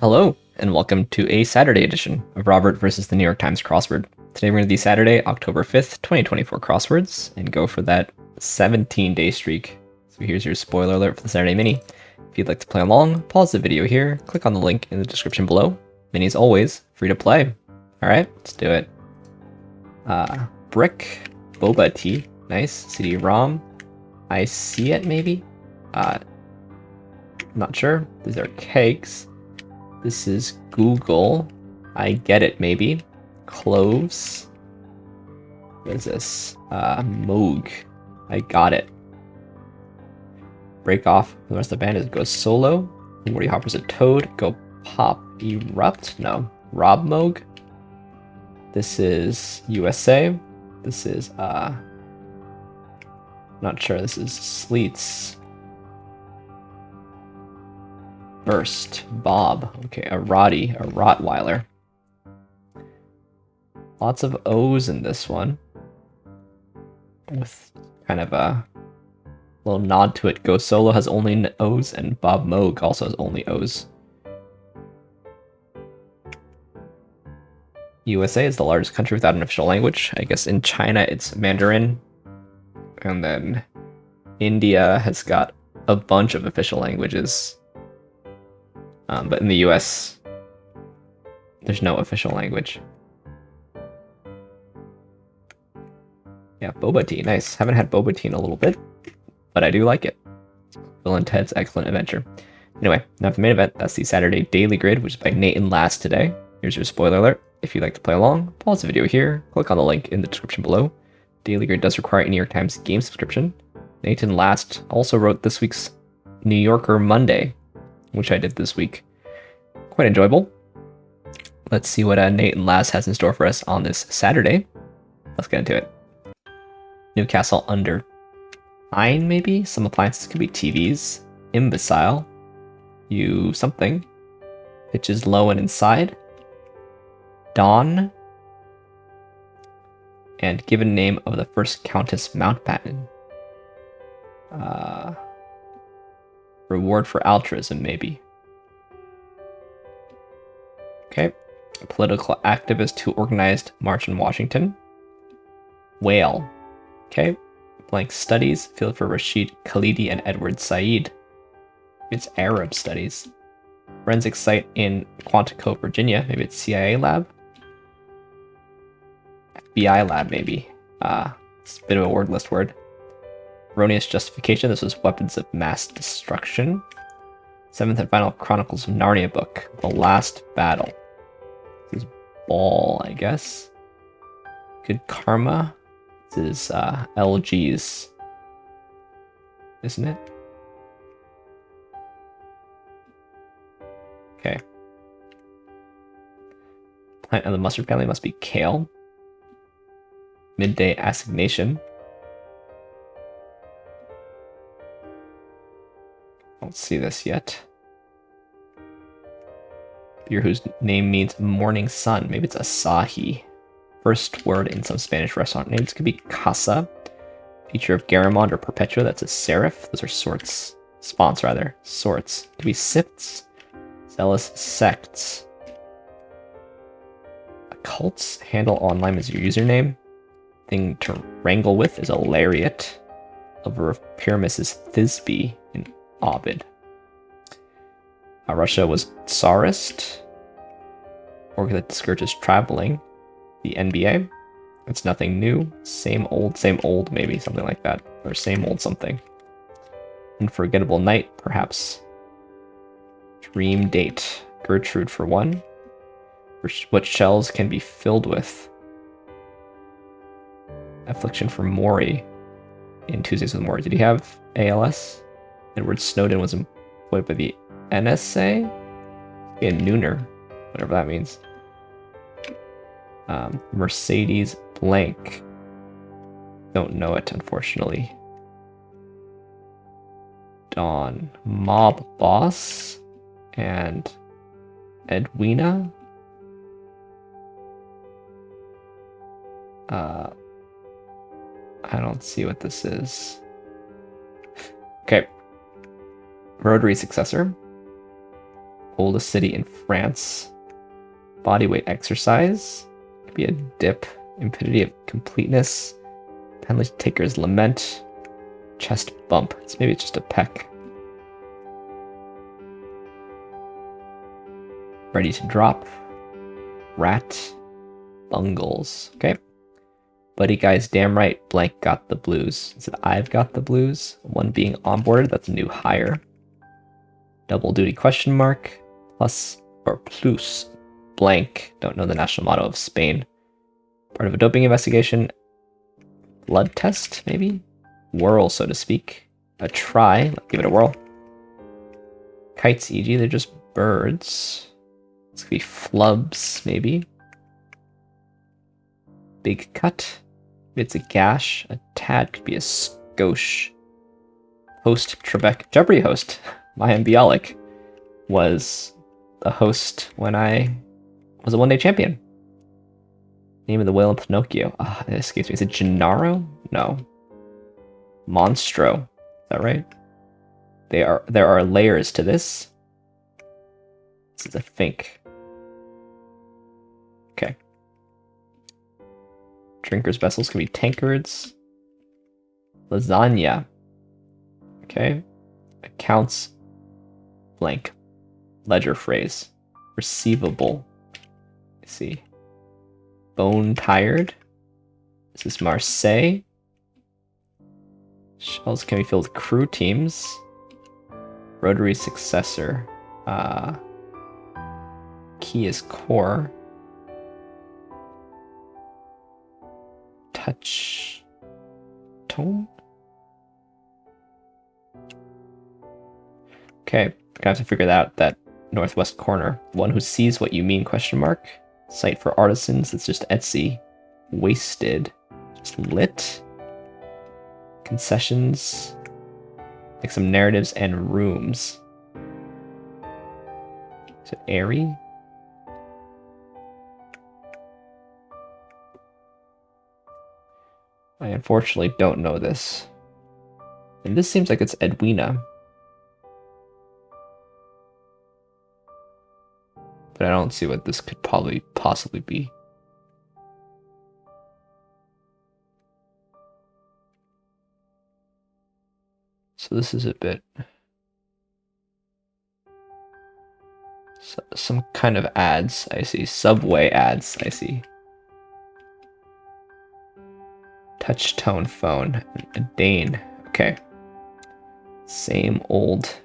Hello, and welcome to a Saturday edition of Robert versus the New York Times Crossword. Today we're going to do Saturday, October 5th, 2024 crosswords, and go for that 17-day streak. So here's your spoiler alert for the Saturday mini. If you'd like to play along, pause the video here, click on the link in the description below. Mini is always free to play. Alright, let's do it. Brick, boba tea, nice, CD-ROM, I see it maybe? Not sure, these are cakes. This is Google. I get it, maybe. Cloves. What is this? Moog. I got it. Break off. The rest of the band is Go Solo. Morty Hopper's a Toad. Go Pop. Erupt? No. Rob Moog. This is USA. This is, not sure. This is Sleets. Burst, Bob, okay, a Roddy, a Rottweiler. Lots of O's in this one. With kind of a little nod to it. Go Solo has only O's, and Bob Moog also has only O's. USA is the largest country without an official language. I guess in China it's Mandarin. And then India has got a bunch of official languages. But in the US, there's no official language. Yeah, boba tea, nice. Haven't had boba tea in a little bit, but I do like it. Bill and Ted's Excellent Adventure. Anyway, now for the main event, that's the Saturday Daily Grid, which is by Natan Last today. Here's your spoiler alert. If you'd like to play along, pause the video here, click on the link in the description below. Daily Grid does require a New York Times game subscription. Natan Last also wrote this week's New Yorker Monday, which I did this week. Quite enjoyable. Let's see what Natan Last has in store for us on this Saturday. Let's get into it. Newcastle under 9, maybe? Some appliances could be TVs. Imbecile. You something. Pitches low and inside. Dawn. And given name of the first Countess Mountbatten. Reward for altruism, maybe. Okay. A political activist who organized March in Washington. Whale. Okay. Blank studies. Field for Rashid Khalidi and Edward Said. It's Arab studies. Forensic site in Quantico, Virginia. Maybe it's CIA lab. FBI lab, maybe. It's a bit of a wordless word. Erroneous justification. This was weapons of mass destruction. 7th and final Chronicles of Narnia book. The Last Battle. This is Ball, I guess. Good Karma. This is LG's. Isn't it? Okay. Plant of the mustard family must be kale. Midday assignation. Don't see this yet. Beer whose name means morning sun. Maybe it's Asahi. First word in some Spanish restaurant names could be casa. Feature of Garamond or Perpetua. That's a serif. Those are sorts. Fonts, rather. Sorts. Could be sifts. Zealous sects. Occults. Handle online is your username. Thing to wrangle with is a lariat. Lover of Pyramus is Thisbe in Ovid. Russia was Tsarist. Organ that discourages traveling. The NBA. It's nothing new. Same old, maybe something like that. Or same old something. Unforgettable night, perhaps. Dream date. Gertrude for one. What shells can be filled with. Affliction for Maury in Tuesdays with Maury. Did he have ALS? Edward Snowden was employed by the NSA? In Nooner, whatever that means. Mercedes blank. Don't know it, unfortunately. Dawn. Mob boss. And Edwina. I don't see what this is. Okay. Rotary successor. Oldest city in France. Bodyweight exercise. Could be a dip. Impidity of completeness. Penalty taker's lament. Chest bump. So maybe it's just a peck. Ready to drop. Rat. Bungles. Okay. Buddy guys, damn right, blank got the blues. Is it I've got the blues? One being onboarded, that's a new hire. Double duty question mark. Plus or plus blank. Don't know the national motto of Spain. Part of a doping investigation. Blood test, maybe? Whirl, so to speak. A try. Let's give it a whirl. Kites, e.g., they're just birds. This could be flubs, maybe. Big cut. It's a gash. A tad could be a skosh. Host Trebek. Jeopardy host. Mayim Bialik was the host when I was a one-day champion. Name of the whale in Pinocchio. Ah, it escapes me. Is it Gennaro? No. Monstro. Is that right? There are layers to this. This is a think. Okay. Drinker's vessels can be tankards. Lasagna. Okay. Accounts. Blank. Ledger phrase. Receivable. Let's see. Bone tired. This is Marseille. Shells can be filled with crew teams. Rotary successor. Key is core. Touch tone. Okay, gonna have to figure that out. That northwest corner. One who sees what you mean? Question mark. Site for artisans. It's just Etsy. Wasted. Just lit. Concessions. Like some narratives and rooms. Is it airy? I unfortunately don't know this. And this seems like it's Edwina. But I don't see what this could possibly be. So this is a bit... some kind of ads, I see. Subway ads, I see. Touch tone phone. A Dane. Okay. Same old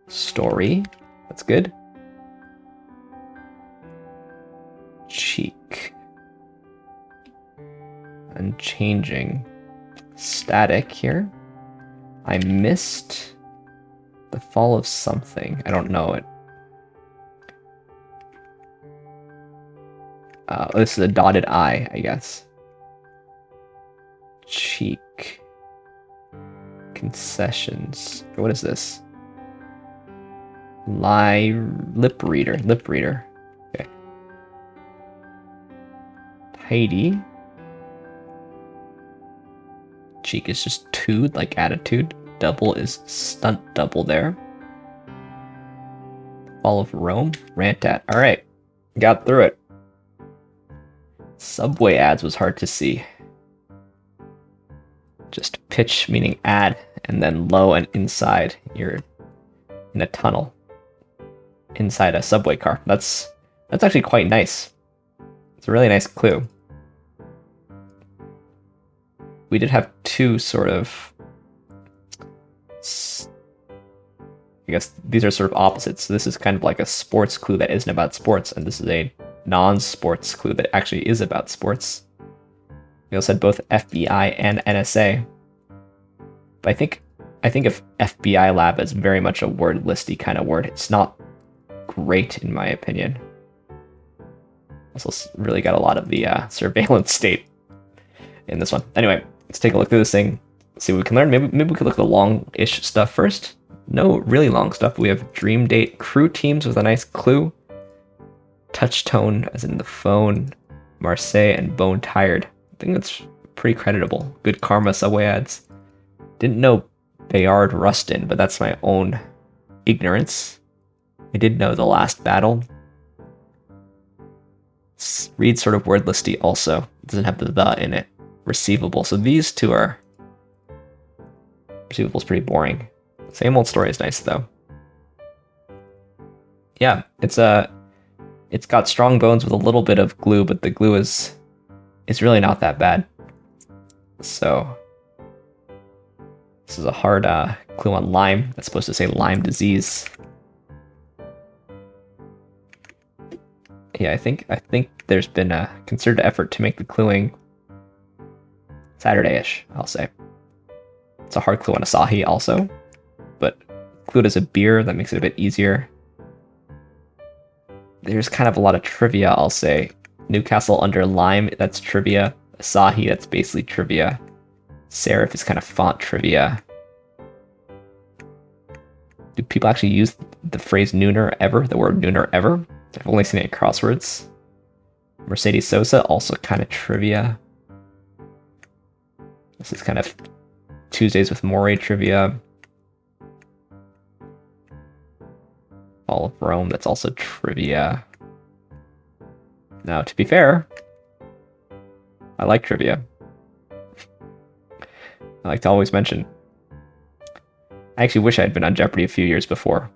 story. That's good. Cheek. Unchanging. Static here. I missed the fall of something. I don't know it. This is a dotted I guess. Cheek. Concessions. What is this? Lip reader. Okay. Tidy. Cheek is just tood, like attitude. Double is stunt double there. Fall of Rome. Rant at. Alright. Got through it. Subway ads was hard to see. Just pitch meaning ad, and then low and inside. You're in a tunnel. Inside a subway car. That's actually quite nice. It's a really nice clue. We did have two sort of... I guess these are sort of opposites. So this is kind of like a sports clue that isn't about sports, and this is a non-sports clue that actually is about sports. We also had both FBI and NSA. But I think of FBI lab as very much a word listy kind of word. It's not great in my opinion. Also really got a lot of the surveillance state in this one. Anyway, let's take a look at this thing. See what we can learn. Maybe we could look at the long-ish stuff first. No really long stuff. We have dream date, crew teams with a nice clue. Touch tone, as in the phone. Marseille and bone tired. I think that's pretty creditable. Good karma subway ads. Didn't know Bayard Rustin, but that's my own ignorance. I did know the last battle. Read sort of wordlisty also. It doesn't have the in it. Receivable. So these two are... Receivable's pretty boring. Same old story is nice though. Yeah, it's got strong bones with a little bit of glue, but the glue is really not that bad. So this is a hard clue on Lyme. That's supposed to say Lyme disease. Yeah, I think there's been a concerted effort to make the cluing Saturday-ish, I'll say. It's a hard clue on Asahi also, but clued as a beer, that makes it a bit easier. There's kind of a lot of trivia, I'll say. Newcastle under Lyme, that's trivia. Asahi, that's basically trivia. Serif is kind of font trivia. Do people actually use the phrase nooner ever? The word nooner ever? I've only seen it in crosswords. Mercedes Sosa, also kind of trivia. This is kind of Tuesdays with Morey trivia. All of Rome, that's also trivia. Now, to be fair, I like trivia. I like to always mention. I actually wish I had been on Jeopardy a few years before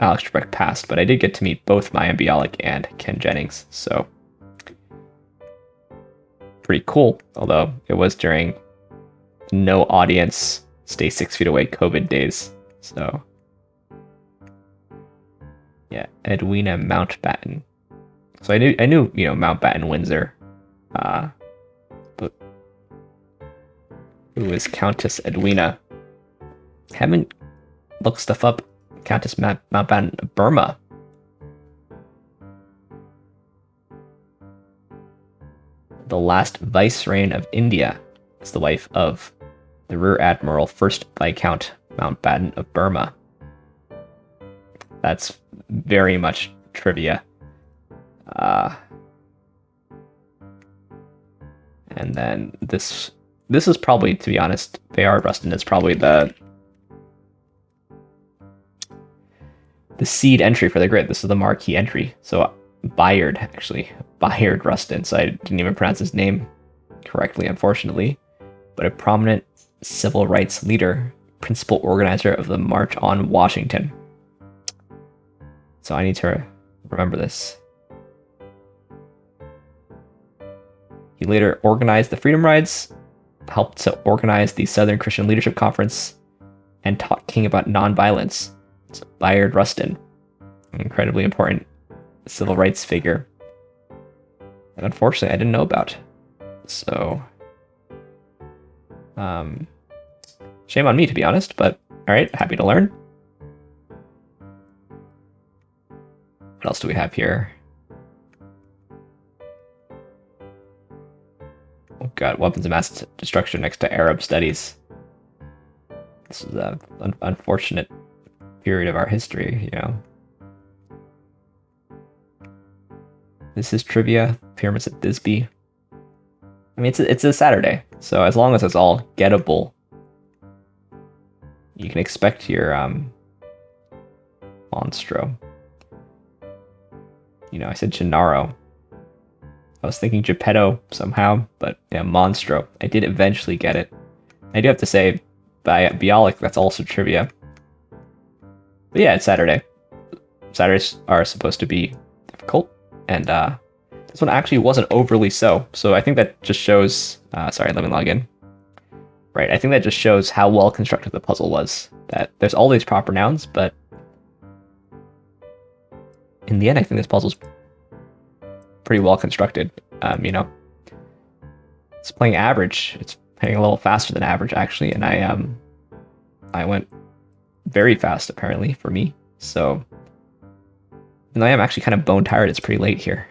Alex Trebek passed, but I did get to meet both Maya Bialik and Ken Jennings, so pretty cool, although it was during no audience, stay 6 feet away COVID days, so yeah, Edwina Mountbatten. So I knew, you know, Mountbatten Windsor, but who is Countess Edwina? Haven't looked stuff up. Countess Mountbatten, Burma. The last Viceroy of India is the wife of the Rear Admiral, 1st Viscount Mountbatten of Burma. That's very much trivia. And then this is probably, to be honest, Bayard Rustin is probably the seed entry for the grid. This is the marquee entry. So Bayard, actually. Bayard Rustin. So I didn't even pronounce his name correctly, unfortunately. But a prominent civil rights leader, principal organizer of the March on Washington. So I need to remember this. He later organized the Freedom Rides, helped to organize the Southern Christian Leadership Conference, and taught King about nonviolence. So Bayard Rustin, an incredibly important civil rights figure that unfortunately I didn't know about. So, shame on me, to be honest, but all right, happy to learn. What else do we have here? Oh god, weapons of mass destruction next to Arab studies. This is an unfortunate period of our history, you know. This is trivia, pyramids at Thisbe. I mean, it's a Saturday, so as long as it's all gettable, you can expect your Monstro. You know, I said Gennaro. I was thinking Geppetto somehow, but yeah, Monstro. I did eventually get it. I do have to say, by Bialik, that's also trivia. But yeah, it's Saturday. Saturdays are supposed to be difficult, and this one actually wasn't overly so. So I think that just shows... sorry, let me log in. Right, I think that just shows how well constructed the puzzle was. That there's all these proper nouns, but in the end, I think this puzzle's pretty well constructed. You know, it's playing average. It's playing a little faster than average, actually, and I went very fast, apparently, for me. So, and I am actually kind of bone tired. It's pretty late here.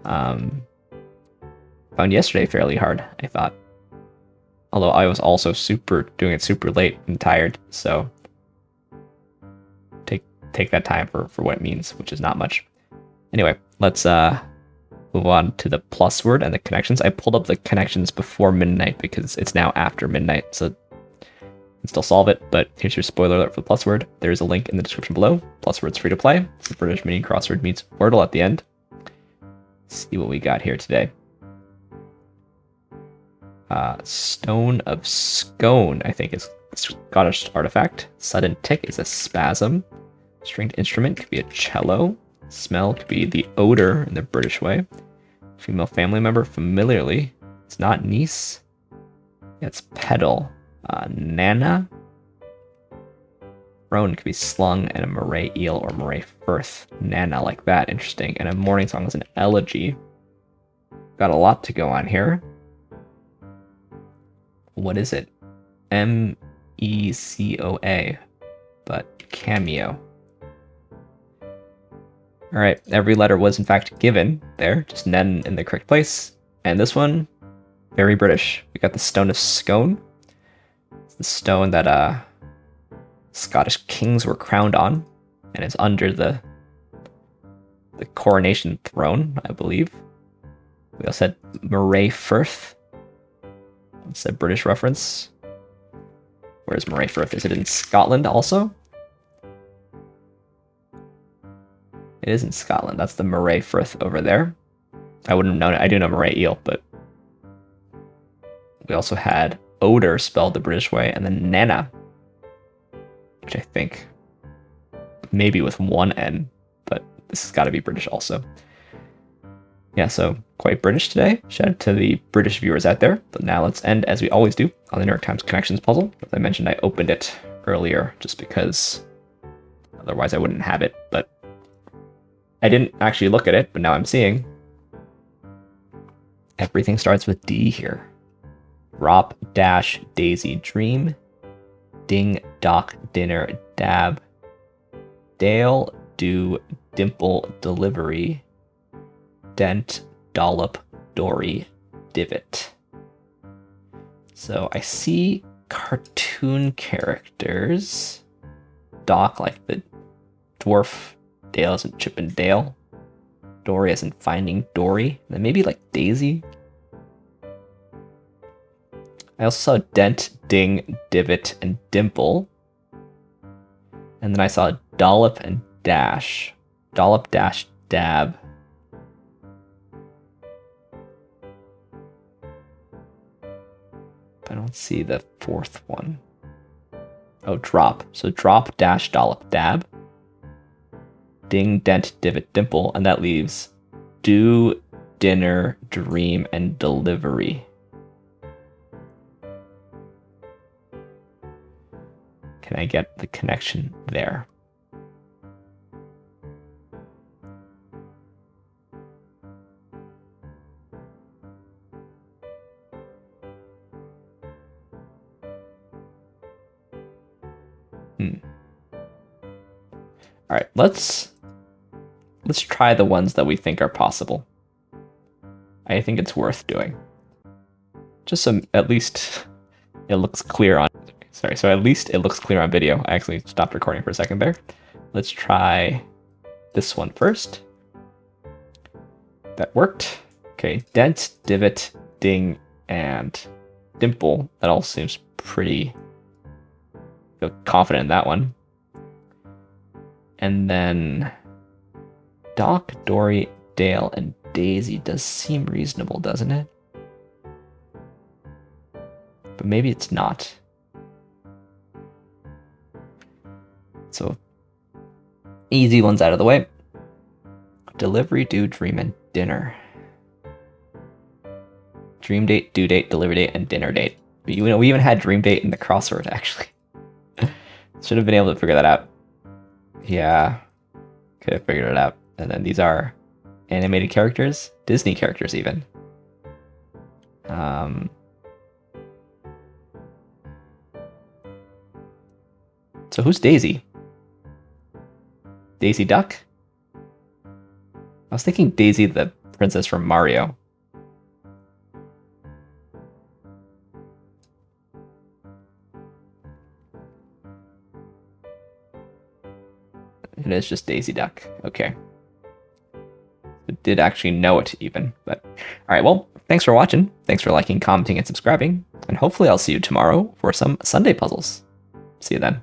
Found yesterday fairly hard, I thought. Although I was also doing it super late and tired, so take that time for what it means, which is not much. Anyway, let's move on to the PlusWord and the connections. I pulled up the connections before midnight because it's now after midnight, so can still solve it, but here's your spoiler alert for the PlusWord. There's a link in the description below. PlusWord's free to play. It's a British mini crossword meets Wordle at the end. Let's see what we got here today. Stone of Scone, I think, is a Scottish artifact. Sudden tick is a spasm. Stringed instrument could be a cello. Smell could be the odor in the British way. Female family member, familiarly. It's not niece. It's pedal. Nana. Roan could be slung, and a moray eel or moray firth. Nana, like that. Interesting. And a morning song is an elegy. Got a lot to go on here. What is it? MECOA, but cameo. All right, every letter was in fact given there, just none in the correct place. And this one, very British. We got the Stone of Scone. It's the stone that Scottish kings were crowned on, and is under the coronation throne, I believe. We also had Moray Firth. It's a British reference. Where's Moray Firth? Is it in Scotland also? It is in Scotland. That's the Moray Firth over there. I wouldn't have known it. I do know Moray Eel, but we also had odor spelled the British way, and then Nana, which I think maybe with one N, but this has got to be British also. Yeah, so quite British today. Shout out to the British viewers out there. But now let's end, as we always do, on the New York Times Connections puzzle. As I mentioned, I opened it earlier just because otherwise I wouldn't have it. But I didn't actually look at it, but now I'm seeing everything starts with D here. Rop, dash, daisy, dream. Ding, dock, dinner, dab. Dale, do, dimple, delivery. Dent, dollop, dory, divot. So I see cartoon characters. Doc, like the dwarf. Dale as in Chip and Dale. Dory as in Finding Dory. And then maybe like Daisy. I also saw dent, ding, divot, and dimple. And then I saw dollop and dash. Dollop, dash, dab. I don't see the fourth one. Oh, drop. So drop, dash, dollop, dab. Ding, dent, divot, dimple. And that leaves do, dinner, dream, and delivery. Can I get the connection there? All right, let's try the ones that we think are possible. I think it's worth doing. Just so at least it looks clear on. Sorry, so at least it looks clear on video. I actually stopped recording for a second there. Let's try this one first. That worked. Okay, dent, divot, ding, and dimple. That all seems pretty. Feel confident in that one. And then Doc, Dory, Dale, and Daisy does seem reasonable, doesn't it? But maybe it's not. So, easy ones out of the way. Delivery, due, dream, and dinner. Dream date, due date, delivery date, and dinner date. But, you know, we even had dream date in the crossword, actually. Should have been able to figure that out. Yeah, could have figured it out. And then these are animated characters, Disney characters even. So who's Daisy? Daisy Duck? I was thinking Daisy the princess from Mario. It is just Daisy Duck. Okay. I did actually know it even, but alright, well, thanks for watching. Thanks for liking, commenting, and subscribing. And hopefully I'll see you tomorrow for some Sunday puzzles. See you then.